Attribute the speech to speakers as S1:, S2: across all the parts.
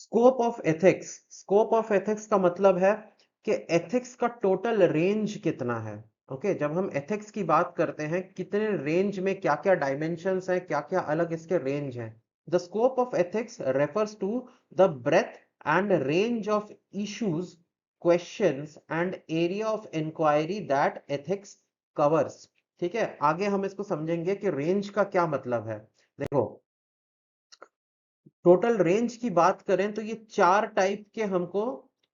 S1: Scope of ethics, scope of ethics का मतलब है कि एथिक्स का टोटल रेंज कितना है। ओके, जब हम एथिक्स की बात करते हैं कितने रेंज में क्या क्या डायमेंशंस हैं, क्या क्या अलग इसके रेंज हैं। The scope of ethics refers to the breadth and range of issues, questions and area of inquiry that ethics covers. ठीक है, आगे हम इसको समझेंगे कि रेंज का क्या मतलब है। देखो, टोटल रेंज की बात करें तो ये चार टाइप के हमको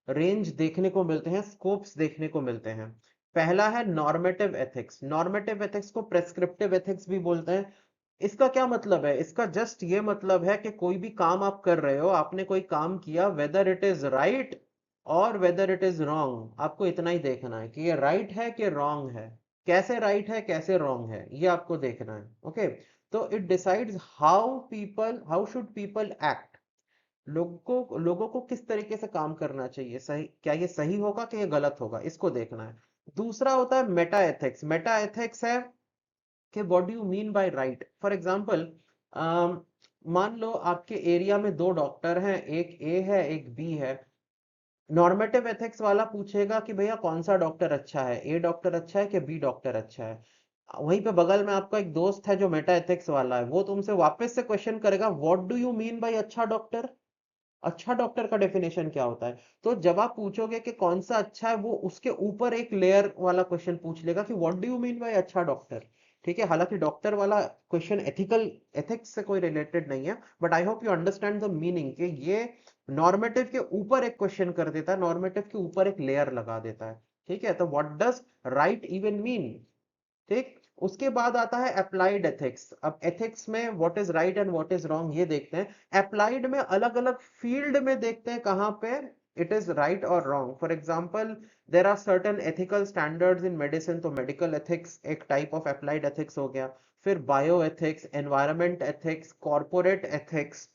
S1: रेंज देखने को मिलते हैं, स्कोप्स देखने को मिलते हैं। पहला है नॉर्मेटिव एथिक्स। नॉर्मेटिव एथिक्स को प्रेस्क्रिप्टिव एथिक्स भी बोलते हैं। इसका क्या मतलब है? इसका जस्ट ये मतलब है कि कोई भी काम आप कर रहे हो, आपने कोई काम किया, वेदर इट इज राइट और वेदर इट इज रॉन्ग, आपको इतना ही देखना है कि ये राइट है कि रॉन्ग है। कैसे राइट है, कैसे रॉन्ग है, ये आपको देखना है। ओके, तो it decides how should people act. लोगों को किस तरीके से काम करना चाहिए, सही, क्या ये सही होगा कि ये गलत होगा, इसको देखना है। दूसरा होता है मेटा एथिक्स। मेटा एथिक्स है कि what do you mean by right. For example, मान लो आपके एरिया में दो डॉक्टर हैं, एक ए है एक बी है। नॉर्मेटिव एथिक्स वाला पूछेगा कि भैया कौन सा डॉक्टर अच्छा है, ए डॉक्टर अच्छा है कि बी डॉक्टर अच्छा है। वहीं पे बगल में आपका एक दोस्त है जो मेटा एथिक्स वाला है, वो तुमसे वापस से क्वेश्चन करेगा, what do you mean by अच्छा डॉक्टर। अच्छा डॉक्टर का डेफिनेशन क्या होता है? तो जब आप पूछोगे कि कौन सा अच्छा है, वो उसके ऊपर एक लेयर वाला क्वेश्चन पूछ लेगा कि what do you mean by अच्छा डॉक्टर। ठीक है, हालांकि डॉक्टर वाला क्वेश्चन एथिकल एथिक्स से कोई रिलेटेड नहीं है, but I hope you understand the meaning कि ये नॉर्मेटिव के ऊपर एक क्वेश्चन कर देता है, नॉर्मेटिव के ऊपर एक लेयर लगा देता है। ठीक है, तो what does right even mean. ठीक, उसके बाद आता है अप्लाइड एथिक्स। अब एथिक्स में what is right and what is wrong ये देखते हैं। अप्लाइड में अलग अलग फील्ड में देखते हैं कहां पे इट इज राइट और wrong. For example, there are certain ethical standards in medicine, तो मेडिकल एथिक्स एक टाइप ऑफ अप्लाइड एथिक्स हो गया। फिर bio ethics, environment ethics, corporate ethics,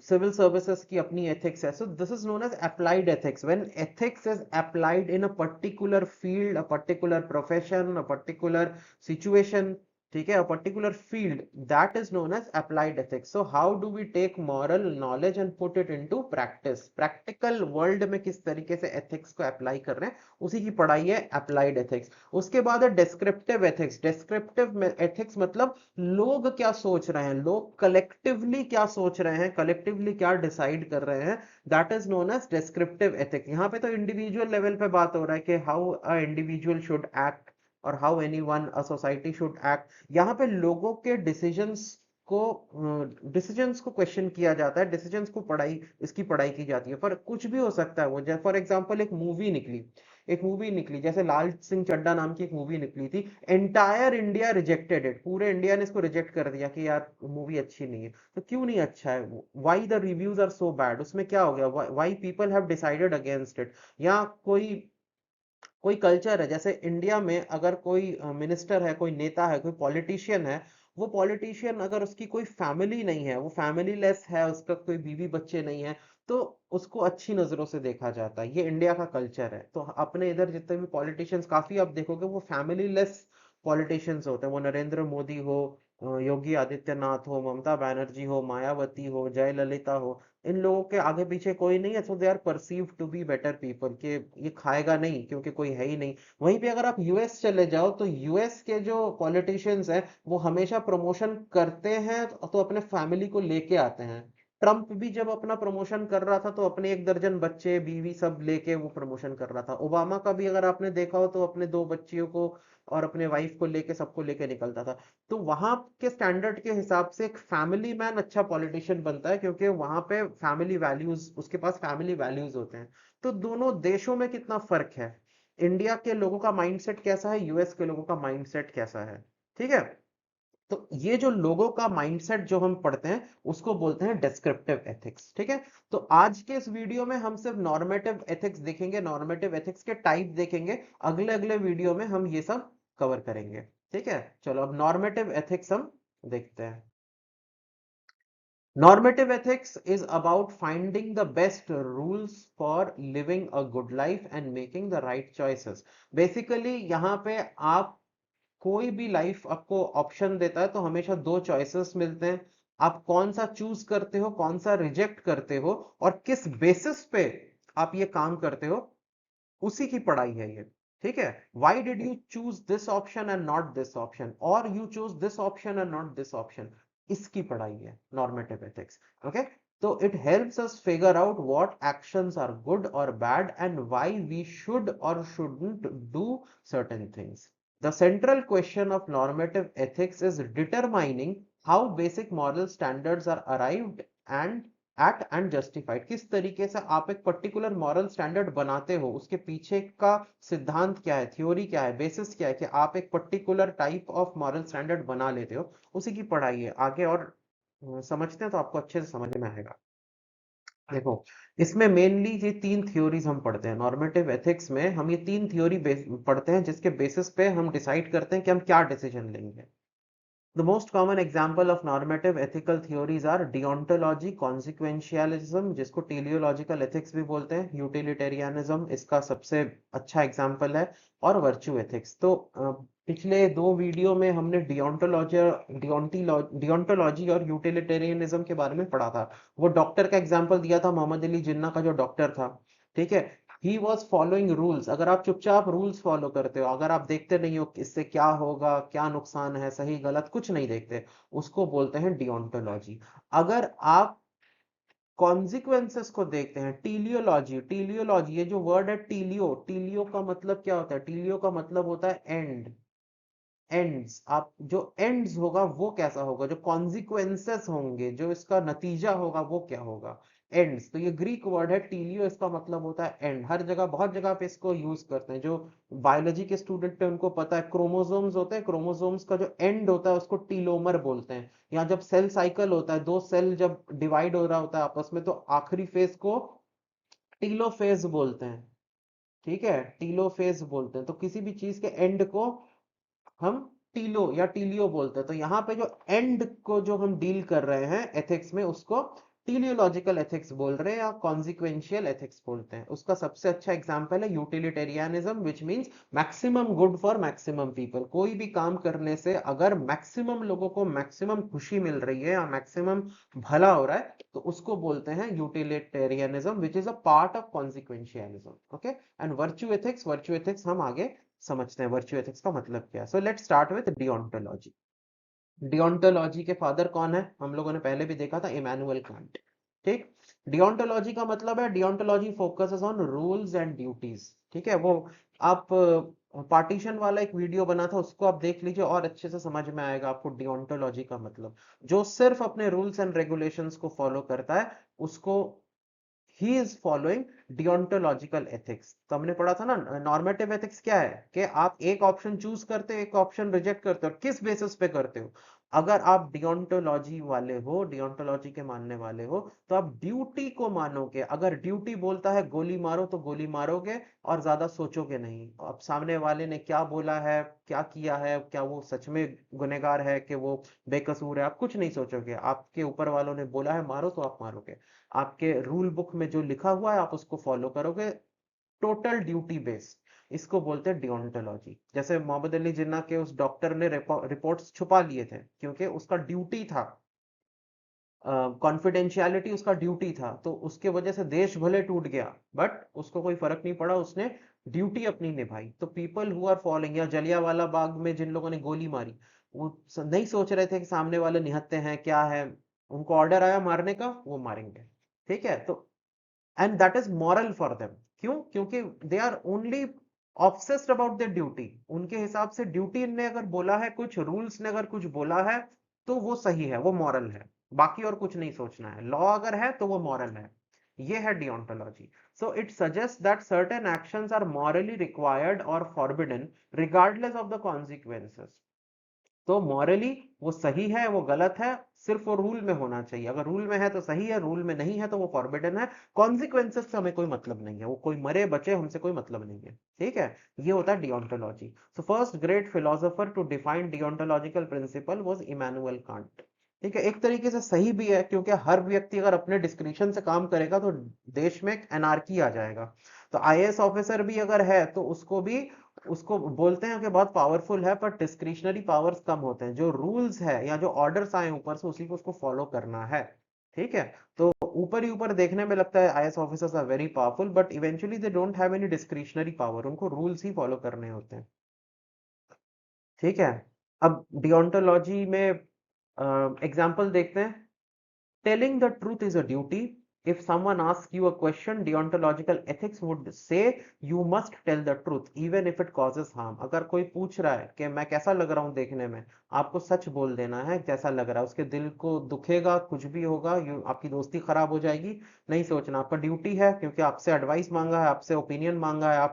S1: civil services की अपनी ethics है. So this is known as applied ethics. When ethics is applied in a particular field, a particular profession, a particular situation, ठीक है, a particular field, that is known as applied ethics. So how do we take moral knowledge and put it into practice? Practical world में किस तरीके से ethics को apply कर रहे हैं, उसी की पढ़ाई है applied ethics. उसके बाद है descriptive ethics. Descriptive ethics मतलब लोग क्या सोच रहे हैं, लोग कलेक्टिवली क्या सोच रहे हैं, कलेक्टिवली क्या डिसाइड कर रहे हैं, that is known as descriptive ethics. यहाँ पे तो इंडिविजुअल लेवल पे बात हो रहा है कि how a individual should act और how anyone a society should act. यहाँ पे लोगों के को डिसीजंस को क्वेश्चन किया जाता है, डिसीजंस को पढ़ाई, इसकी पढ़ाई की जाती है। पर कुछ भी हो सकता है वो, फॉर एग्जांपल एक मूवी निकली जैसे लाल सिंह चड्ढा नाम की एक मूवी निकली थी, एंटायर इंडिया रिजेक्टेड इट, पूरे इंडिया ने इसको रिजेक्ट कर दिया कि यार मूवी अच्छी नहीं है। तो क्यों नहीं अच्छा है? Why the reviews are so bad, उसमें क्या हो गया, why people have decided against it. या कोई कोई कल्चर है, जैसे इंडिया में अगर कोई मिनिस्टर है, कोई नेता है, कोई पॉलिटिशियन है, वो पॉलिटिशियन अगर उसकी कोई फैमिली नहीं है, वो फैमिली लेस है, उसका कोई बीवी बच्चे नहीं है, तो उसको अच्छी नजरों से देखा जाता है। ये इंडिया का कल्चर है। तो अपने इधर जितने भी पॉलिटिशियंस, काफी आप देखोगे वो फैमिली लेस पॉलिटिशियंस होते हैं। वो नरेंद्र मोदी हो, योगी आदित्यनाथ हो, ममता बनर्जी हो, मायावती हो, जयललिता हो, इन लोगों के आगे पीछे कोई नहीं है, so they are perceived to be better people, कि ये खाएगा नहीं क्योंकि कोई है ही नहीं। वहीं पे अगर आप यूएस चले जाओ तो यूएस के जो पॉलिटिशियंस हैं वो हमेशा प्रमोशन करते हैं तो अपने फैमिली को लेके आते हैं। ट्रम्प भी जब अपना प्रमोशन कर रहा था तो अपने 1 दर्जन बच्चे बीवी सब लेके वो प्रमोशन कर रहा था। ओबामा का भी अगर आपने देखा हो तो अपने 2 बच्चियों को और अपने वाइफ को लेके, सबको लेके निकलता था। तो वहां के स्टैंडर्ड के हिसाब से एक फैमिली मैन अच्छा पॉलिटिशियन बनता है, क्योंकि वहां पे फैमिली वैल्यूज, उसके पास फैमिली वैल्यूज होते हैं। तो दोनों देशों में कितना फर्क है, इंडिया के लोगों का माइंडसेट कैसा है, यूएस के लोगों का माइंडसेट कैसा है। ठीक है, तो ये जो लोगों का माइंडसेट जो हम पढ़ते हैं उसको बोलते हैं डिस्क्रिप्टिव एथिक्स। ठीक है, तो आज के इस वीडियो में हम सिर्फ नॉर्मेटिव एथिक्स देखेंगे, नॉर्मेटिव एथिक्स के टाइप देखेंगे। अगले अगले वीडियो में हम ये सब कवर करेंगे। ठीक है, चलो अब नॉर्मेटिव एथिक्स हम देखते हैं। Normative ethics is about finding the best rules for living a good life and making the right choices. Basically यहाँ पे आप, कोई भी लाइफ आपको ऑप्शन देता है तो हमेशा 2 चॉइसेस मिलते हैं। आप कौन सा चूज करते हो, कौन सा रिजेक्ट करते हो, और किस बेसिस पे आप ये काम करते हो, उसी की पढ़ाई है ये। ठीक है, why did you choose this option and not this option, और you choose this option and not this option, इसकी पढ़ाई है नॉर्मेटिव एथिक्स। ओके, तो it helps us figure out what actions are good और bad and why we should और shouldn't do certain things. The central question of normative ethics is determining how basic moral standards are arrived and at and justified. किस तरीके से आप एक particular moral standard बनाते हो, उसके पीछे का सिद्धांत क्या है, थ्योरी क्या है, बेसिस क्या है कि आप एक particular type of moral standard बना लेते हो, उसी की पढ़ाई है। आगे और समझते हैं तो आपको अच्छे से समझ में आएगा। देखो, इसमें मेनली ये तीन थ्योरीज हम पढ़ते हैं नॉर्मेटिव एथिक्स में। हम ये तीन थ्योरी पढ़ते हैं जिसके बेसिस पे हम डिसाइड करते हैं कि हम क्या डिसीजन लेंगे। The most common example of normative ethical theories are deontology, consequentialism, जिसको teleological ethics भी बोलते हैं, utilitarianism इसका सबसे अच्छा एग्जाम्पल है, और virtue ethics। तो पिछले दो वीडियो में हमने डियोंटोलॉजी और यूटिलिटेरियनिज्म के बारे में पढ़ा था। वो डॉक्टर का एग्जाम्पल दिया था, मोहम्मद अली जिन्ना का जो डॉक्टर था। ठीक है, ही वॉज फॉलोइंग रूल्स। अगर आप चुपचाप रूल्स फॉलो करते हो, अगर आप देखते नहीं हो इससे क्या होगा, क्या नुकसान है, सही गलत कुछ नहीं देखते, उसको बोलते हैं डियोंटोलॉजी। अगर आप कॉन्सिक्वेंसेस को देखते हैं, टीलियोलॉजी। टीलियोलॉजी, ये जो वर्ड है टीलियो, टीलियो का मतलब क्या होता है? टीलियो का मतलब होता है एंड, एंड्स। आप जो एंड्स होगा वो कैसा होगा, जो कॉन्सिक्वेंसेस होंगे, जो इसका नतीजा होगा वो क्या होगा, एंड्स। तो ये ग्रीक वर्ड है टीलियो, इसका मतलब होता है एंड। हर जगह, बहुत जगह पे इसको यूज करते हैं। जो बायोलॉजी के स्टूडेंट है उनको पता है, क्रोमोसोम्स होते हैं, क्रोमोसोम्स का जो एंड होता है उसको टीलोमर बोलते हैं। या जब सेल साइकिल होता है, दो सेल जब डिवाइड हो रहा होता है आपस में, तो आखिरी फेज को टीलोफेज बोलते हैं। ठीक है, टीलोफेज बोलते हैं। तो किसी भी चीज के एंड को हम टीलो या टीलियो बोलते हैं। तो यहाँ पे जो एंड को जो हम डील कर रहे हैं एथिक्स में, उसको टीलियोलॉजिकल एथिक्स बोल रहे हैं या कॉन्सिक्वेंशियल एथिक्स बोलते हैं। उसका सबसे अच्छा एग्जांपल है utilitarianism, which means maximum good for maximum people. कोई भी काम करने से अगर मैक्सिमम लोगों को मैक्सिमम खुशी मिल रही है या मैक्सिमम भला हो रहा है, तो उसको बोलते हैं utilitarianism, which is a part of consequentialism. Okay, and virtue ethics, virtue ethics हम आगे समझते हैं वर्च्यू एथिक्स का मतलब क्या है। So let's start with deontology. Deontology के फादर कौन है? हम लोगों ने पहले भी देखा था, इमैनुअल कांट। ठीक, डियोंटोलॉजी का मतलब है, deontology focuses on rules and duties. ठीक है, वो आप पार्टीशन वाला एक वीडियो बना था, उसको आप देख लीजिए और अच्छे से समझ में आएगा आपको डियोंटोलॉजी का मतलब। जो सिर्फ अपने रूल्स एंड रेगुलेशंस को फॉलो करता है, उसको ही इज फॉलोइंग डियोंटोलॉजिकल एथिक्स। तो हमने पढ़ा था ना, नॉर्मेटिव एथिक्स क्या है कि आप एक ऑप्शन चूज करते हो, एक ऑप्शन रिजेक्ट करते हो, किस बेसिस पे करते हो। अगर आप डियोंटोलॉजी वाले हो, डियोंटोलॉजी के मानने वाले हो, तो आप ड्यूटी को मानोगे। अगर ड्यूटी बोलता है गोली मारो, तो गोली मारोगे और ज्यादा सोचोगे नहीं। अब सामने वाले ने क्या बोला है, क्या किया है, क्या वो सच में गुनहगार है कि वो बेकसूर है, आप कुछ नहीं सोचोगे। आपके ऊपर वालों ने बोला है मारो, तो आप मारोगे। आपके रूल बुक में जो लिखा हुआ है आप उसको फॉलो करोगे, टोटल ड्यूटी बेस्ड। इसको बोलते हैं डियोंटोलॉजी। जैसे मोहम्मद अली जिन्ना के उस डॉक्टर ने रिपोर्ट्स छुपा लिए थे क्योंकि उसका ड्यूटी था, कॉन्फिडेंशियलिटी उसका ड्यूटी था। तो उसके वजह से देश भले टूट गया, बट उसको कोई फर्क नहीं पड़ा, उसने ड्यूटी अपनी निभाई। तो पीपल हु आर फॉलोइंग, या जलियांवाला बाग में जिन लोगों ने गोली मारी, वो नहीं सोच रहे थे कि सामने वाले निहत्ते हैं क्या है, उनको ऑर्डर आया मारने का, वो मारेंगे। ठीक है, तो and that is moral for them. क्यों? क्योंकि they are only obsessed about their duty. उनके हिसाब से ड्यूटी ने अगर बोला है कुछ, रूल्स ने अगर कुछ बोला है, तो वो सही है, वो मॉरल है। बाकी और कुछ नहीं सोचना है। लॉ अगर है तो वो मॉरल है। ये है deontology. So it suggest that certain actions are morally required और forbidden regardless of the consequences. तो मॉरली वो सही है, वो गलत है, सिर्फ वो रूल में होना चाहिए। अगर रूल में है तो सही है, रूल में नहीं है तो वो फॉरबिडन है। कॉन्सिक्वेंसेस से हमें कोई मतलब नहीं है, वो कोई मरे बचे हमसे कोई मतलब नहीं है। ठीक है, ये होता है deontology. So first great philosopher to define deontological principle was Immanuel Kant. ठीक है, एक तरीके से सही भी है, क्योंकि हर व्यक्ति अगर अपने डिस्क्रिप्शन से काम करेगा तो देश में एनार्की आ जाएगा। तो आईएएस ऑफिसर भी अगर है तो उसको भी उसको बोलते हैं कि बहुत पावरफुल है, पर डिस्क्रिशनरी पावर्स कम होते हैं। जो रूल्स है या जो ऑर्डर्स आए ऊपर से, उसी को उसको फॉलो करना है। ठीक है, तो ऊपर ही ऊपर देखने में लगता है IAS officers are very powerful, but eventually they don't have any discretionary power, उनको रूल्स ही फॉलो करने होते हैं। ठीक है, अब डिओन्टोलॉजी में एग्जाम्पल देखते हैं। Telling the truth is a duty. If someone asks you a question, deontological ethics would say you must tell the truth, even if it causes harm. अगर कोई पूछ रहा है कि मैं कैसा लग रहा हूँ देखने में, आपको सच बोल देना है जैसा लग रहा है। उसके दिल को दुखेगा, कुछ भी होगा, आपकी दोस्ती खराब हो जाएगी, नहीं सोचना। आपका ड्यूटी है, क्योंकि आपसे एडवाइस मांगा है, आपसे ओपिनियन मांगा है,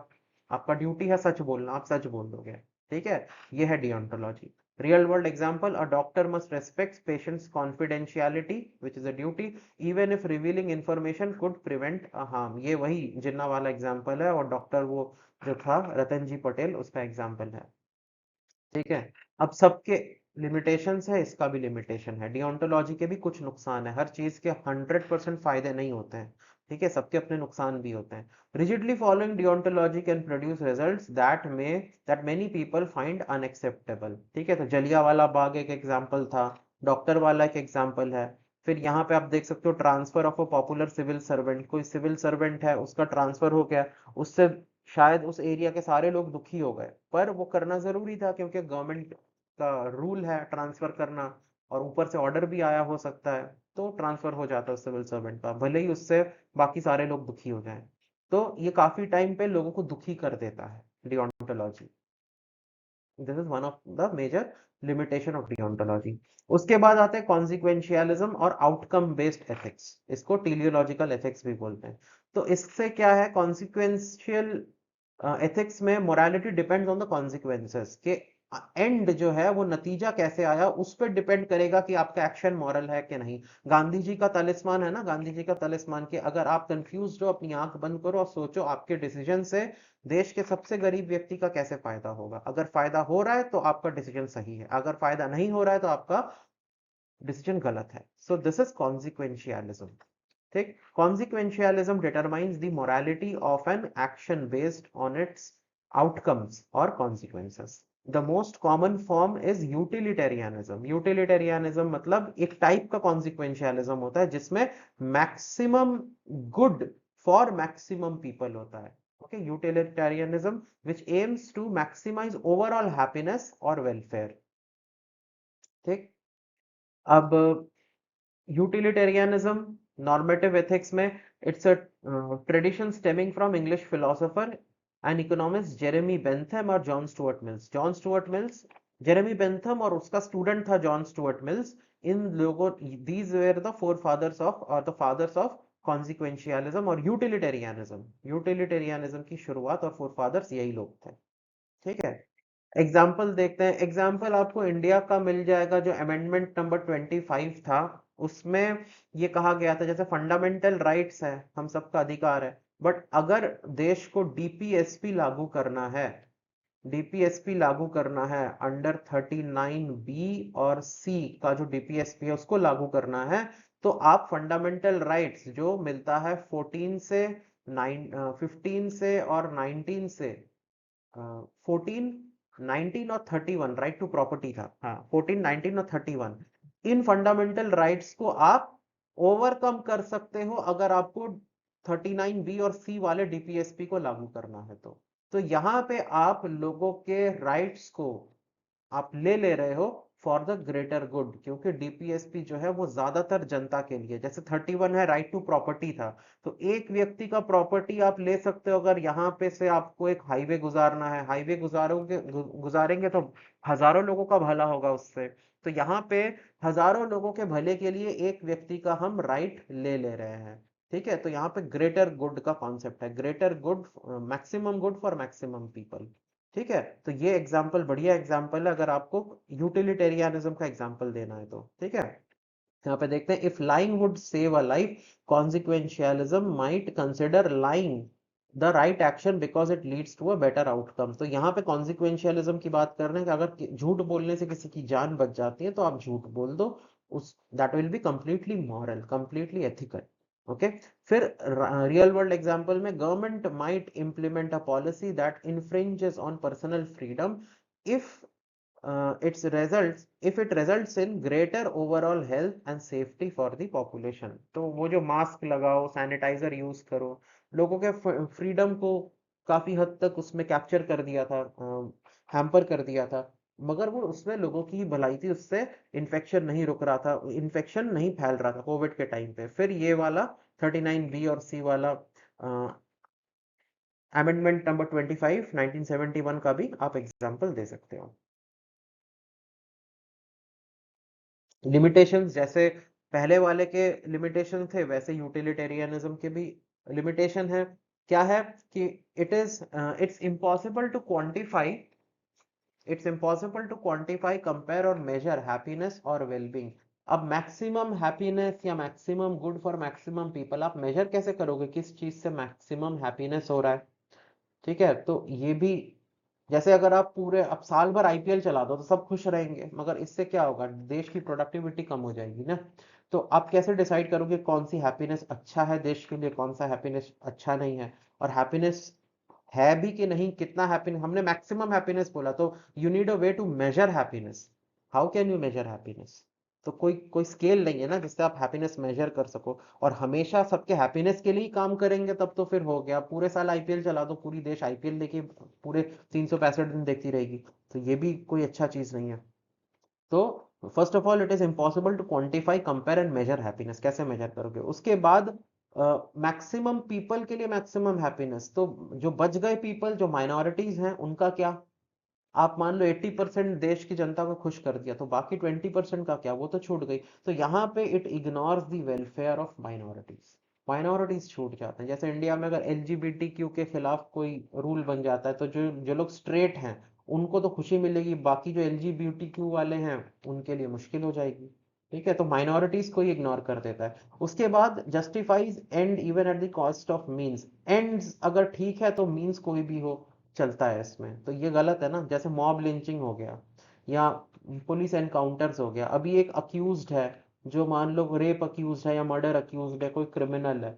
S1: आपका ड्यूटी है सच बोलना, आप सच बोल दोगे। ठीक है, ये है डिओन्टोलॉजी। Real world example, a doctor must respect patient's confidentiality, which is a duty, even if revealing information could prevent a harm. ये वही जिन्ना वाला एग्जाम्पल है, और डॉक्टर वो जो था रतन जी पटेल, उसका एग्जाम्पल है। ठीक है, अब सबके लिमिटेशंस है, इसका भी लिमिटेशन है। डिओन्टोलॉजी के भी कुछ नुकसान है, हर चीज के 100% फायदे नहीं होते हैं। ठीक है, सबके अपने नुकसान भी होते हैं। Rigidly following deontology can produce results that many people find unacceptable. ठीक है, तो जलियांवाला बाग एक एग्जांपल था, डॉक्टर वाला एक एग्जांपल है। फिर यहाँ पे आप देख सकते हो transfer of a popular civil servant, कोई सिविल सर्वेंट है, उसका ट्रांसफर हो गया, उससे शायद उस एरिया के सारे लोग दुखी हो गए, पर वो करना जरूरी था क्योंकि गवर्नमेंट का रूल है ट्रांसफर करना, और ऊपर से ऑर्डर भी आया हो सकता है, तो ट्रांसफर हो जाता है सिविल सर्वेंट का, भले ही उससे बाकी सारे लोग दुखी हो जाएं। तो ये काफी टाइम पे लोगों को दुखी कर देता है deontology. This is one of the major limitation of deontology. उसके बाद आते हैं कॉन्सिक्वेंशियलिज्म और आउटकम बेस्ड एथिक्स, इसको टेलियोलॉजिकल एथिक्स भी बोलते हैं। तो इससे क्या है, कॉन्सिक्वेंशियल एथिक्स में morality depends on the consequences, के एंड जो है वो नतीजा कैसे आया उस पर डिपेंड करेगा कि आपका एक्शन मॉरल है कि नहीं। गांधी जी का तलिस्मान है ना, गांधी जी का तलिस्मान, कि अगर आप कंफ्यूज हो, अपनी आंख बंद करो और सोचो आपके डिसीजन से देश के सबसे गरीब व्यक्ति का कैसे फायदा होगा। अगर फायदा हो रहा है तो आपका डिसीजन सही है, अगर फायदा नहीं हो रहा है तो आपका डिसीजन गलत है। So this is consequentialism. ठीक, consequentialism determines the morality of an action based on its outcomes or consequences. The most common form is utilitarianism. Utilitarianism मतलब एक टाइप का consequentialism होता है जिसमें maximum good for maximum people होता है। Okay, utilitarianism which aims to maximize overall happiness or welfare. ठीक, अब यूटिलिटेरियनिज्म नॉर्मेटिव एथिक्स में, it's a tradition stemming from English philosopher and economist Jeremy Bentham और John Stuart Mills. John Stuart Mills, Jeremy Bentham और उसका student था John Stuart Mills. इन लोगों, these were the forefathers of, और the fathers of consequentialism और utilitarianism. Utilitarianism की शुरुआत और फोर फादर्स यही लोग थे। ठीक है, एग्जाम्पल देखते हैं। एग्जाम्पल आपको इंडिया का मिल जाएगा, जो अमेंडमेंट नंबर 25 था, उसमें ये कहा गया था जैसे फंडामेंटल राइट्स है, हम सबका अधिकार है, बट अगर देश को डीपीएसपी लागू करना है, डीपीएसपी लागू करना है अंडर 39 बी और सी का जो डीपीएसपी है उसको लागू करना है, तो आप फंडामेंटल राइट्स जो मिलता है 14 से 15 से और 19 से, 14, 19 और 31, राइट टू प्रॉपर्टी था, हाँ 14, 19 और 31, इन फंडामेंटल राइट्स को आप ओवरकम कर सकते हो अगर आपको 39 बी और सी वाले डीपीएसपी को लागू करना है। तो यहां पे आप लोगों के राइट्स को आप ले रहे हो फॉर द ग्रेटर गुड, क्योंकि डीपीएसपी जो है वो ज्यादातर जनता के लिए, जैसे 31 है राइट टू प्रॉपर्टी था, तो एक व्यक्ति का प्रॉपर्टी आप ले सकते हो। अगर यहाँ पे से आपको एक हाईवे गुजारना है, हाईवे गुजारेंगे तो हजारों लोगों का भला होगा उससे। तो यहाँ पे हजारों लोगों के भले के लिए एक व्यक्ति का हम राइट ले रहे हैं। ठीक है, तो यहाँ पे ग्रेटर गुड का कॉन्सेप्ट है, greater good, maximum good for maximum people. ठीक है, तो ये एग्जाम्पल बढ़िया एग्जाम्पल है अगर आपको यूटिलिटेरियनिज्म का एग्जाम्पल देना है तो। ठीक है, यहाँ पे देखते हैं, if lying would save a life, consequentialism might consider lying the right action because it leads to a better outcome. तो यहाँ पे कॉन्सिक्वेंशियलिज्म की बात कर रहे हैं कि अगर झूठ बोलने से किसी की जान बच जाती है तो आप झूठ बोल दो, उस that will be completely moral, completely ethical. Okay. फिर रियल वर्ल्ड एग्जांपल में government might implement a policy that infringes on personal freedom if if it results in greater overall health and safety for the population. तो वो जो mask लगाओ, sanitiser use करो, लोगों के freedom को काफी हद तक उसमें कैप्चर कर दिया था, हैम्पर कर दिया था, मगर वो उसमें लोगों की ही भलाई थी, उससे इन्फेक्शन नहीं रुक रहा था, इन्फेक्शन नहीं फैल रहा था कोविड के टाइम पे। फिर ये वाला 39B और सी वाला अमेंडमेंट नंबर 25 1971 का भी आप एग्जांपल दे सकते हो। लिमिटेशंस जैसे पहले वाले के लिमिटेशन थे, वैसे यूटिलिटेरियनिज्म के भी लिमिटेशन है। क्या है कि it's impossible to quantify compare और मेजर हैप्पीनेस और वेलबींग। अब मैक्सिमम हैप्पीनेस या maximum good for maximum people आप मेजर कैसे करोगे, किस चीज से मैक्सिमम हैप्पीनेस हो रहा है? ठीक है, तो ये भी, जैसे अगर आप पूरे अब साल भर आईपीएल चला दो तो सब खुश रहेंगे, मगर इससे क्या होगा, देश की प्रोडक्टिविटी कम हो जाएगी ना। तो आप कैसे डिसाइड करोगे कौन सी हैप्पीनेस अच्छा है देश के लिए, कौन सा हैप्पीनेस अच्छा नहीं है? और हैप्पीनेस है भी कि नहीं, कितना हैप्पीनेस, हमने मैक्सिमम हैप्पीनेस बोला, तो you need a way to measure happiness. How can you measure happiness? तो कोई कोई स्केल नहीं है ना जिससे आप हैप्पीनेस मेजर कर सको। और हमेशा सबके हैप्पीनेस के लिए ही काम करेंगे तब तो फिर हो गया, पूरे साल आईपीएल चला दो, पूरी देश आईपीएल देखे, पूरे 365 दिन देखती रहेगी, तो ये भी कोई अच्छा चीज नहीं है। तो first of all it is impossible to quantify, compare and measure happiness. कैसे मेजर करोगे? उसके बाद मैक्सिमम पीपल के लिए मैक्सिमम हैप्पीनेस, तो जो बच गए पीपल, जो माइनॉरिटीज हैं, उनका क्या? आप मान लो 80% देश की जनता को खुश कर दिया, तो बाकी 20% का क्या? वो तो छूट गई। तो यहाँ पे it ignores the welfare of minorities. Minorities छूट जाते हैं। जैसे इंडिया में अगर एलजीबीटीक्यू के खिलाफ कोई रूल बन जाता है, तो जो जो लोग स्ट्रेट हैं उनको तो खुशी मिलेगी, बाकी जो एलजीबीटीक्यू वाले हैं उनके लिए मुश्किल हो जाएगी। ठीक है, तो माइनॉरिटीज को ही इग्नोर कर देता है। उसके बाद justifies and even at the cost of means. Ends अगर ठीक है तो मीन्स कोई भी हो चलता है इसमें, तो ये गलत है ना। जैसे मॉब लिंचिंग हो गया या पुलिस एनकाउंटर्स हो गया। अभी एक अक्यूज्ड है, जो मान लो रेप अक्यूज्ड है या मर्डर अक्यूज्ड है, कोई क्रिमिनल है,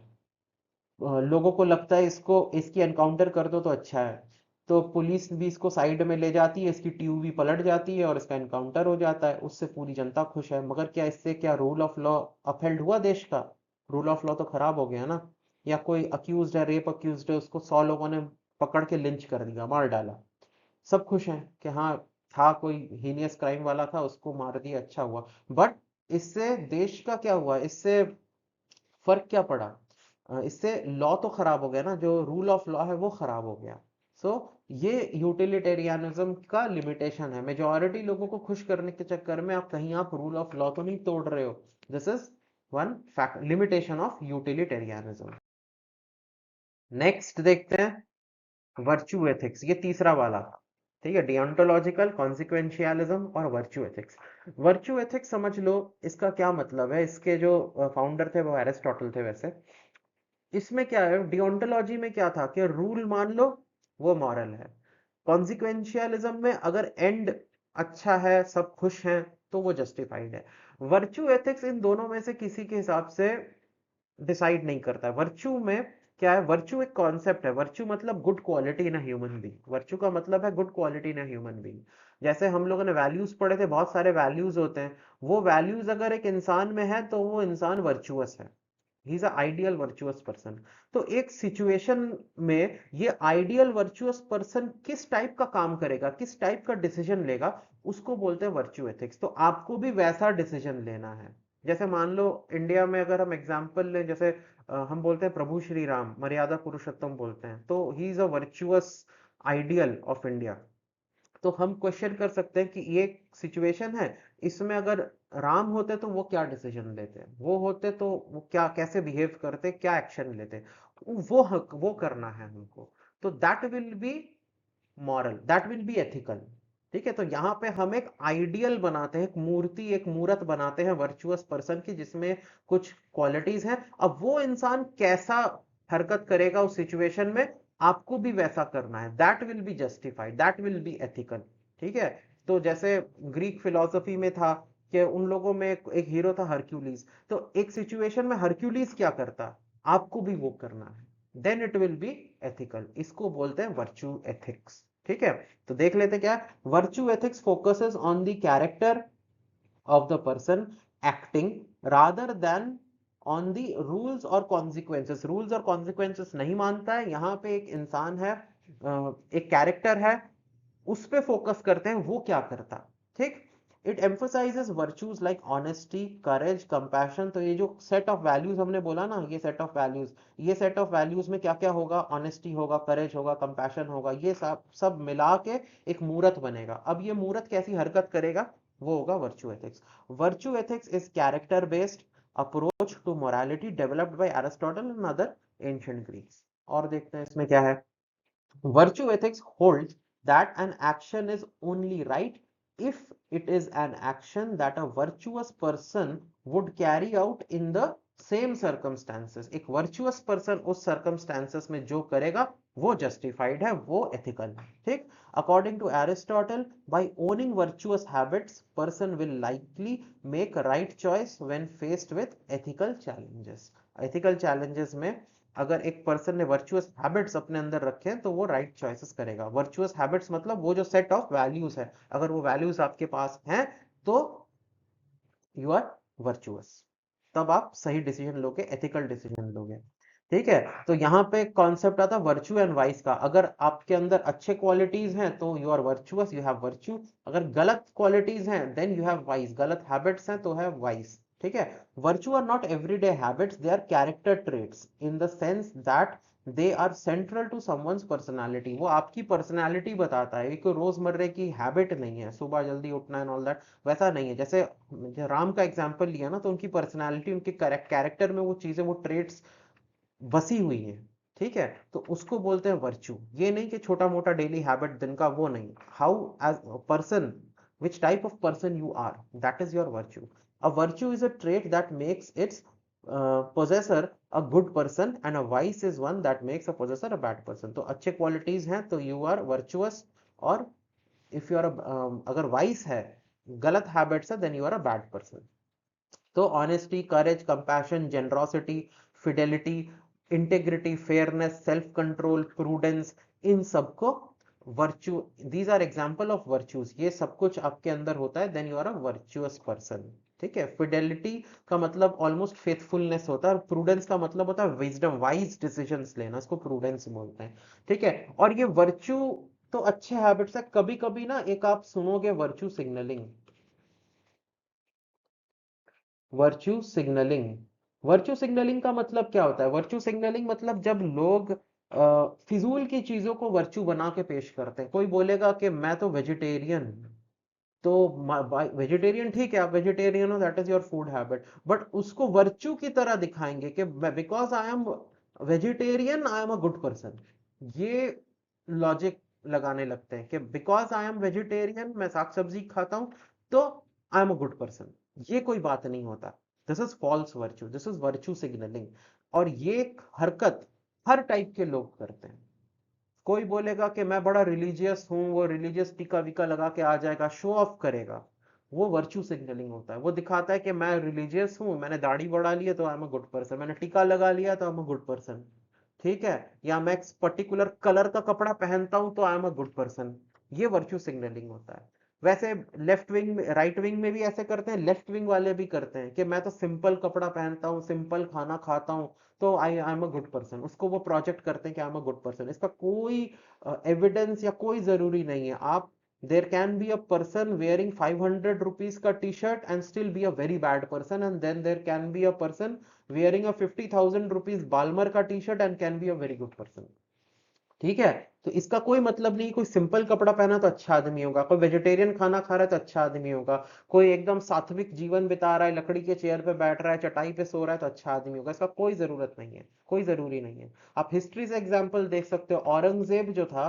S1: लोगों को लगता है इसको, इसकी एनकाउंटर कर दो तो अच्छा है, तो पुलिस भी इसको साइड में ले जाती है, इसकी ट्यूब भी पलट जाती है और इसका एनकाउंटर हो जाता है, उससे पूरी जनता खुश है। मगर क्या इससे क्या रूल ऑफ लॉ अपहेल्ड हुआ देश का? रूल ऑफ लॉ तो खराब हो गया ना। या कोई अक्यूज्ड है, रेप अक्यूज्ड है, उसको 100 लोगों ने पकड़ के लिंच कर दिया, मार डाला, सब खुश हैं कि हाँ, था कोई हीनियस क्राइम वाला था, उसको मार दिया, अच्छा हुआ। बट इससे देश का क्या हुआ, इससे फर्क क्या पड़ा? इससे लॉ तो खराब हो गया ना, जो रूल ऑफ लॉ है वो खराब हो गया। सो ये यूटिलिटेरियनिज्म का लिमिटेशन है। मेजॉरिटी लोगों को खुश करने के चक्कर में आप कहीं आप रूल ऑफ लॉ तो नहीं तोड़ रहे हो। This is one fact, limitation of utilitarianism. Next देखते हैं वर्च्यू एथिक्स, ये तीसरा वाला था। ठीक है, डियोंटोलॉजिकल, कॉन्सिक्वेंशियलिज्म और वर्च्यू एथिक्स। वर्च्यू एथिक्स समझ लो, इसका क्या मतलब है? इसके जो फाउंडर थे वो एरिस्टोटल थे वैसे। इसमें क्या है, डियोंटोलॉजी में क्या था कि रूल मान लो वो मॉरल है। कॉन्सिक्वेंशियलिज्म में अगर एंड अच्छा है, सब खुश हैं, तो वो जस्टिफाइड है। वर्च्यू एथिक्स इन दोनों में से किसी के हिसाब से डिसाइड नहीं करता है। वर्च्यू में क्या है, वर्च्यू एक कॉन्सेप्ट है। वर्च्यू मतलब good quality in human being. Virtue का मतलब है good quality in human being. जैसे हम लोगों ने वैल्यूज पढ़े थे, बहुत सारे वैल्यूज होते हैं, वो वैल्यूज अगर एक इंसान में है तो वो इंसान वर्चुअस है, he is a ideal virtuous person. तो एक सिचुएशन में ये आइडियल वर्चुअस पर्सन किस टाइप का काम करेगा, किस टाइप का डिसीजन लेगा, उसको बोलते हैं वर्च्यू एथिक्स। तो आपको भी वैसा डिसीजन लेना है। जैसे मान लो इंडिया में अगर हम एग्जांपल लें, जैसे हम बोलते हैं प्रभु श्री राम, मर्यादा पुरुषोत्तम बोलते हैं, तो he is a virtuous ideal of India. तो हम क्वेश्चन कर सकते हैं कि ये सिचुएशन है, इसमें अगर राम होते तो वो क्या डिसीजन लेते, वो होते तो वो क्या, कैसे बिहेव करते, क्या एक्शन लेते, वो करना है हमको। तो that will B moral, that will be ethical. ठीक है, तो यहाँ पे हम एक आइडियल बनाते हैं, एक मूर्ति, एक मूरत बनाते हैं वर्चुअस पर्सन की, जिसमें कुछ क्वालिटीज हैं। अब वो इंसान कैसा हरकत करेगा उस सिचुएशन में, आपको भी वैसा करना है। That will be justified, that will be ethical. ठीक है, तो जैसे ग्रीक फिलोसफी में था कि उन लोगों में एक हीरो था हरक्यूलिस, तो एक सिचुएशन में हरक्यूलिस क्या करता, आपको भी वो करना है, then it will be ethical. इसको बोलते हैं वर्च्यू एथिक्स। ठीक है, तो देख लेते क्या, virtue ethics focuses on the character of the person acting rather than on the rules और consequences। rules और consequences नहीं मानता है, यहाँ पे एक इंसान है, एक कैरेक्टर है, उस पे फोकस करते हैं वो क्या करता। ठीक, it emphasises virtues like honesty, courage, compassion. तो ये जो सेट ऑफ वैल्यूज हमने बोला ना, ये सेट ऑफ वैल्यूज, ये सेट ऑफ वैल्यूज में क्या क्या होगा, ऑनेस्टी होगा, करेज होगा, कंपैशन होगा, ये सब सब मिला के एक मूर्त बनेगा। अब ये मूर्त कैसी हरकत करेगा, वो होगा virtue ethics. Virtue ethics is character based approach to morality developed by Aristotle and other ancient Greeks. और देखते हैं इसमें क्या है। Virtue ethics holds that an action is only right if it is an action that a virtuous person would carry out in the same circumstances। एक virtuous person उस circumstances में जो करेगा वो justified है, वो ethical है। ठीक, according to Aristotle, by owning virtuous habits, person will likely make right choice when faced with ethical challenges। ethical challenges में अगर एक पर्सन ने वर्चुअस हैबिट्स अपने अंदर रखे हैं तो वो राइट चॉइसेस करेगा। वर्चुअस हैबिट्स मतलब वो जो सेट ऑफ वैल्यूज है, अगर वो वैल्यूज आपके पास हैं तो यू आर वर्चुअस, तब आप सही डिसीजन लोगे, एथिकल डिसीजन लोगे। ठीक है, तो यहाँ पे कॉन्सेप्ट आता है वर्च्यू एंड वाइस का। अगर आपके अंदर अच्छे क्वालिटीज हैं तो you are virtuous, you have virtue. अगर गलत क्वालिटीज हैं देन यू हैव वाइस, गलत हैबिट्स हैं तो है वाइस। ठीक है, virtue are not everyday habits, they are character traits in the sense that they are central to someone's personality. वो आपकी पर्सनालिटी बताता है, कोई रोजमर्रे की हैबिट नहीं है, सुबह जल्दी उठना एंड ऑल दैट, वैसा नहीं है। जैसे राम का एग्जांपल लिया ना, तो उनकी पर्सनालिटी, उनके कैरेक्टर में वो चीजें, वो ट्रेट्स बसी हुई हैं। ठीक है, तो उसको बोलते हैं वर्च्यू। ये नहीं कि छोटा मोटा डेली हैबिट दिन का, वो नहीं। How as person, which type of person you are, that is your virtue. A virtue is a trait that makes its possessor a good person and a vice is one that makes a possessor a bad person। तो अच्छे qualities हैं तो you are virtuous, और if you are अगर vice है, गलत habits है, then you are a bad person. तो honesty, courage, compassion, generosity, fidelity, integrity, fairness, self control, prudence, इन सबको virtue, these are example of virtues. ये सब कुछ आपके अंदर होता है, then you are a virtuous person. ठीक है, फिडेलिटी का मतलब ऑलमोस्ट फेथफुलनेस होता है, और प्रूडेंस का मतलब होता है विजडम, वाइज डिसीजंस लेना, इसको प्रूडेंस बोलते हैं। ठीक है, और ये वर्च्यू तो अच्छे हैबिट्स है। कभी कभी ना एक आप सुनोगे virtue signalling, virtue signalling. Virtue signalling का मतलब क्या होता है, वर्च्यू सिग्नलिंग मतलब जब लोग फिजूल की चीजों को वर्च्यू बना के पेश करते हैं। कोई बोलेगा कि मैं तो वेजिटेरियन, तो वेजिटेरियन, ठीक है, आप वेजिटेरियन हो, that is your food habit, but उसको वर्च्यू की तरह दिखाएंगे कि because I am vegetarian I am a good person. ये लॉजिक लगाने लगते हैं कि बिकॉज आई एम वेजिटेरियन, मैं साग सब्जी खाता हूं, तो I am a good person. ये कोई बात नहीं होता। This is false virtue, this is virtue signalling. और ये हरकत हर टाइप के लोग करते हैं। कोई बोलेगा कि मैं बड़ा रिलीजियस हूं, वो रिलीजियस टीका वीका लगा के आ जाएगा, शो ऑफ करेगा, वो वर्च्यू सिग्नलिंग होता है। वो दिखाता है कि मैं रिलीजियस हूं, मैंने दाढ़ी बढ़ा ली है तो I am a good person, मैंने टीका लगा लिया तो I am a good person. ठीक है, या मैं पर्टिकुलर कलर का कपड़ा पहनता हूं तो I am a good person. ये वर्च्यू सिग्नलिंग होता है। वैसे लेफ्ट विंग में, राइट विंग में भी ऐसे करते हैं, लेफ्ट विंग वाले भी करते हैं कि मैं तो सिंपल कपड़ा पहनता हूँ, सिंपल खाना खाता हूँ, तो I am a good person. उसको वो प्रोजेक्ट करते हैं कि I am a good person. इसका कोई एविडेंस या कोई जरूरी नहीं है। आप, there can be a person wearing 500 rupees का T shirt and still be a very bad person, and then there can be a person wearing a 50,000 rupees Balmain का T shirt and can be a very good person. ठीक है, तो इसका कोई मतलब नहीं कोई सिंपल कपड़ा पहना तो अच्छा आदमी होगा, कोई वेजिटेरियन खाना खा रहा है तो अच्छा आदमी होगा, कोई एकदम सात्विक जीवन बिता रहा है, लकड़ी के चेयर पे बैठ रहा है, चटाई पे सो रहा है तो अच्छा आदमी होगा। इसका कोई जरूरत नहीं है, कोई जरूरी नहीं है। आप हिस्ट्री से एग्जाम्पल देख सकते हो। औरंगजेब जो था,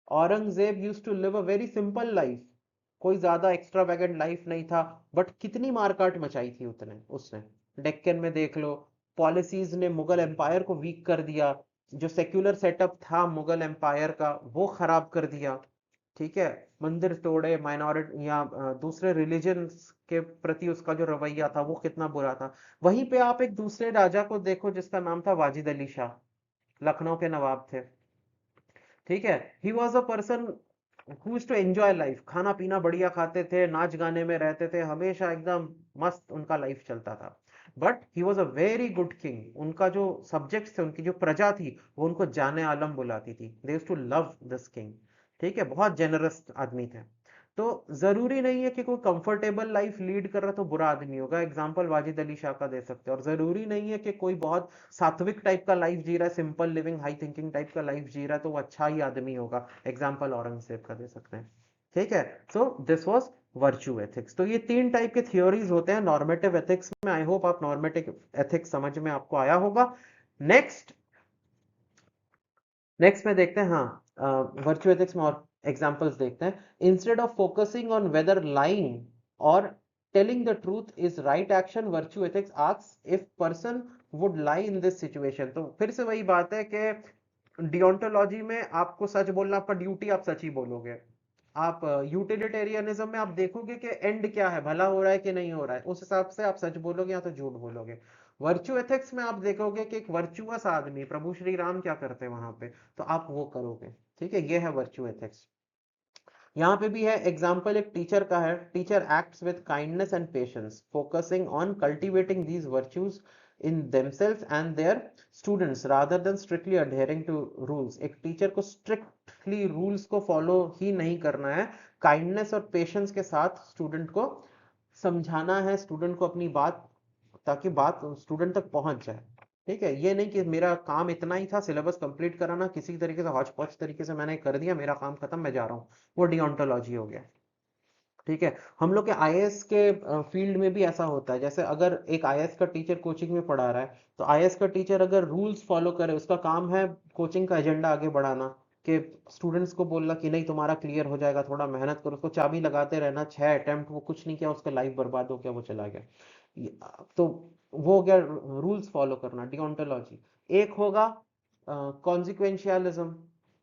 S1: Aurangzeb used to live a very simple life, कोई ज्यादा एक्स्ट्रावेगेंट लाइफ नहीं था, बट कितनी मारकाट मचाई थी उतने उसने। डेक्कन में देख लो, पॉलिसीज ने मुगल एम्पायर को वीक कर दिया, जो सेक्युलर सेटअप था मुगल एम्पायर का वो खराब कर दिया। ठीक है, मंदिर तोड़े, माइनॉरिटी या दूसरे रिलीजन के प्रति उसका जो रवैया था वो कितना बुरा था। वहीं पे आप एक दूसरे राजा को देखो जिसका नाम था वाजिद अली शाह, लखनऊ के नवाब थे। ठीक है, he was a person who to enjoy life, खाना पीना बढ़िया खाते थे, नाच गाने में रहते थे, हमेशा एकदम मस्त उनका लाइफ चलता था। But he was a very good king. उनका जो सब्जेक्ट थे, उनकी जो प्रजा थी, वो उनको जाने आलम बुलाती थी। They used to love this king. ठीक है, बहुत जेनरस आदमी थे। तो जरूरी नहीं है कि कोई कंफर्टेबल लाइफ लीड कर रहा तो बुरा आदमी होगा, एग्जाम्पल वाजिद अली शाह का दे सकते हैं। और जरूरी नहीं है कि कोई बहुत सात्विक टाइप का लाइफ जी रहा है, simple living high thinking type का लाइफ जी रहा है तो वो अच्छा ही आदमी होगा, एग्जाम्पल औरंगजेब का दे सकते हैं। ठीक है, so this was virtue ethics. तो ये तीन टाइप के थियोरीज होते हैं नॉर्मेटिव एथिक्स में। आई होप आप नॉर्मेटिव एथिक्स समझ में आपको आया होगा। नेक्स्ट नेक्स्ट में देखते हैं, हाँ, वर्च्यू एथिक्स में और एग्जांपल्स देखते हैं। Instead of focusing on whether lying और telling the truth is right action, virtue ethics asks if person would lie in this situation. तो फिर से वही बात है कि डियोंटोलॉजी में आपको सच बोलना, आपका ड्यूटी, आप सच ही बोलोगे। आप यूटिलिटेरियनिज्म में आप देखोगे कि एंड क्या है, भला हो रहा है कि नहीं हो रहा है, उस हिसाब से आप सच बोलोगे या तो झूठ बोलोगे। वर्च्यू एथिक्स में आप देखोगे कि एक वर्चुअस आदमी, प्रभु श्री राम क्या करते हैं वहां पे, तो आप वो करोगे। ठीक है, ये है वर्च्यू एथिक्स। यहाँ पे भी है एग्जाम्पल, एक टीचर का है। Teacher acts with kindness and patience, focusing on cultivating these virtues in themselves and their students rather than strictly adhering to rules. एक टीचर को स्ट्रिक्टली रूल्स को फॉलो ही नहीं करना है, काइंडनेस और पेशेंस के साथ स्टूडेंट को समझाना है, स्टूडेंट को अपनी बात, ताकि बात स्टूडेंट तक पहुंच जाए। ठीक है, ये नहीं कि मेरा काम इतना ही था, सिलेबस कंप्लीट कराना, किसी तरीके से हौच पौच तरीके से मैंने कर दिया, मेरा काम खत्म, मैं जा रहा हूँ, वो डिओन्टोलॉजी हो गया। ठीक है, हम लोग के आईएएस के फील्ड में भी ऐसा होता है। जैसे अगर एक आईएएस का टीचर कोचिंग में पढ़ा रहा है, तो आईएएस का टीचर अगर रूल्स फॉलो करे, उसका काम है कोचिंग का एजेंडा आगे बढ़ाना, कि स्टूडेंट्स को बोलना कि नहीं तुम्हारा क्लियर हो जाएगा, थोड़ा मेहनत करो, उसको चाबी लगाते रहना। 6 अटेम्प्ट, वो कुछ नहीं किया, उसका लाइफ बर्बाद हो गया, वो चला गया। तो वो हो गया रूल्स फॉलो करना, डिओन्टोलॉजी। एक होगा कॉन्सिक्वेंशियलिज्म,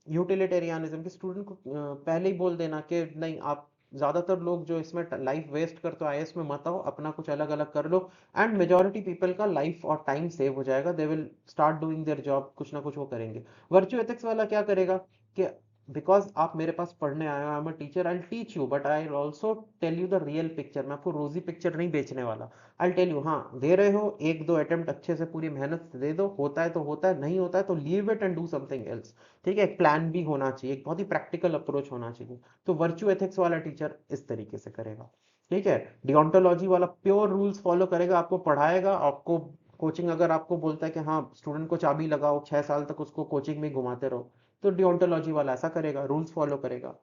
S1: यूटिलिटेरियनिज्म, कि स्टूडेंट को पहले ही बोल देना कि नहीं, आप ज्यादातर लोग जो इसमें लाइफ वेस्ट करते हो आईएएस में मत आओ, अपना कुछ अलग अलग कर लो, एंड मेजोरिटी पीपल का लाइफ और टाइम सेव हो जाएगा, they will start doing their job, कुछ ना कुछ वो करेंगे। वर्च्यू एथिक्स वाला क्या करेगा कि बिकॉज आप मेरे पास पढ़ने आए हो, I am a teacher, I teach you, but I also tell you the real picture. मैं आपको रोजी पिक्चर नहीं बेचने वाला। आई टेल यू, हाँ दे रहे हो, एक दो अटेम्प्ट अच्छे से पूरी मेहनत से दे दो, होता है तो होता है, नहीं होता है तो leave it and do something else. ठीक है, एक प्लान भी होना चाहिए, एक बहुत ही प्रैक्टिकल अप्रोच होना चाहिए। तो वर्च्यू एथिक्स वाला टीचर इस तरीके से करेगा। ठीक है, डिओन्टोलॉजी वाला प्योर रूल्स फॉलो करेगा, आपको पढ़ाएगा, आपको कोचिंग अगर आपको बोलता है कि हाँ स्टूडेंट को चाबी लगाओ, 6 साल तक उसको कोचिंग में घुमाते रहो, तो डिओन्टोलॉजी वाला ऐसा करेगा, रूल्स फॉलो करेगा।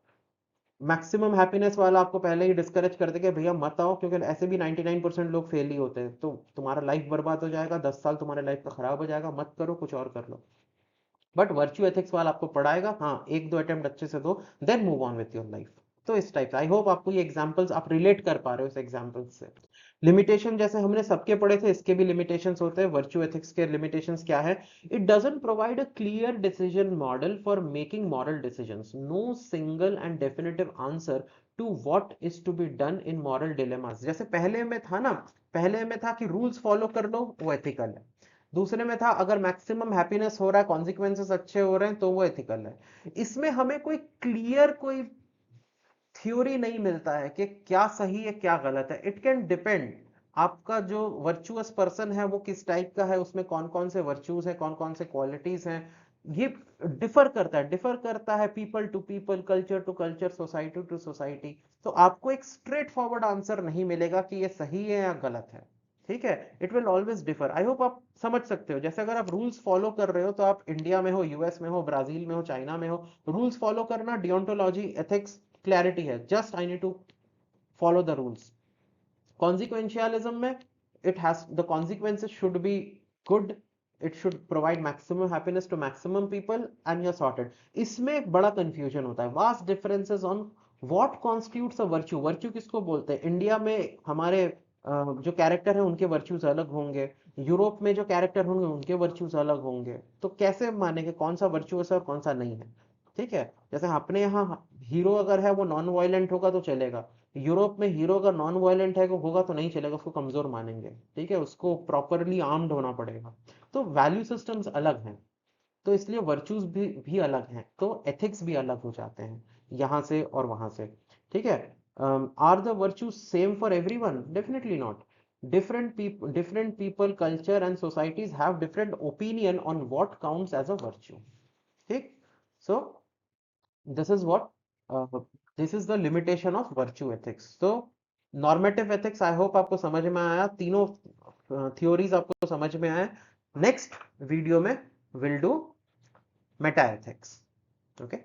S1: मैक्सिमम हैप्पीनेस वाला आपको पहले ही डिस्करेज कर देगा, भैया मत आओ, क्योंकि ऐसे भी 99% लोग फेल ही होते हैं, तो तुम्हारा लाइफ बर्बाद हो जाएगा, 10 साल तुम्हारे लाइफ का खराब हो जाएगा, मत करो, कुछ और कर लो। बट वर्च्यू एथिक्स वाला आपको पढ़ाएगा, हाँ एक दो अटेम्प्ट अच्छे से दो, then move on with your life. तो इस टाइप, आई होप आपको ये एग्जांपल्स आप रिलेट कर पा रहे हो इस एग्जांपल्स से। लिमिटेशन जैसे हमने सबके पढ़े थे, इसके भी लिमिटेशंस होते हैं। वर्च्यू एथिक्स के लिमिटेशंस क्या है? It doesn't provide a clear decision model for making moral decisions, no single and definitive answer to what is to be done in moral dilemmas. जैसे पहले में था ना, पहले में था कि रूल्स फॉलो कर लो वो एथिकल है, दूसरे में था अगर मैक्सिमम हैप्पीनेस हो रहा है, कॉन्सिक्वेंसेस अच्छे हो रहे हैं, तो वो एथिकल है। इसमें हमें कोई क्लियर कोई थ्योरी नहीं मिलता है कि क्या सही है क्या गलत है। इट कैन डिपेंड, आपका जो वर्चुअस पर्सन है वो किस टाइप का है, उसमें कौन कौन से वर्च्यूज है, कौन कौन से क्वालिटीज हैं, ये डिफर करता है people to people, culture to culture, society to society. तो आपको एक स्ट्रेट फॉरवर्ड आंसर नहीं मिलेगा कि ये सही है या गलत है। ठीक है, it will always differ. I hope आप समझ सकते हो। जैसे अगर आप रूल्स फॉलो कर रहे हो, तो आप इंडिया में हो, यूएस में हो, ब्राजील में हो, चाइना में हो, रूल्स फॉलो करना डियोन्टोलॉजी एथिक्स क्लैरिटी है, just I need to follow the rules. Consequentialism में it has the consequences should be good, it should provide maximum happiness to maximum people and you are sorted. इसमें बड़ा confusion होता है, vast differences on what constitutes a virtue. Virtue किसको बोलते हैं? India में हमारे जो कैरेक्टर है उनके वर्च्यूज अलग होंगे, यूरोप में जो कैरेक्टर होंगे उनके वर्च्यूज अलग होंगे। तो कैसे मानेंगे कौन सा वर्च्यूअस है और कौन सा नहीं है? ठीक है, जैसे अपने यहाँ हीरो अगर है वो नॉन वायलेंट होगा तो चलेगा, यूरोप में हीरो अगर नॉन वायलेंट है होगा तो नहीं चलेगा, उसको कमजोर मानेंगे। ठीक है, उसको प्रॉपरली आर्म्ड होना पड़ेगा। तो वैल्यू सिस्टम्स अलग हैं, तो इसलिए वर्च्यूज भी अलग हैं, तो एथिक्स भी अलग हो जाते हैं यहाँ से और वहां से। ठीक है, are the virtues same for everyone? Definitely not. different people, culture and societies have different opinion on what counts as a virtue. ठीक, so this is what this is the limitation of virtue ethics. So normative ethics, I hope आपको समझ में आया, तीनों theories आपको समझ में आए। नेक्स्ट वीडियो में will do Meta ethics. Okay.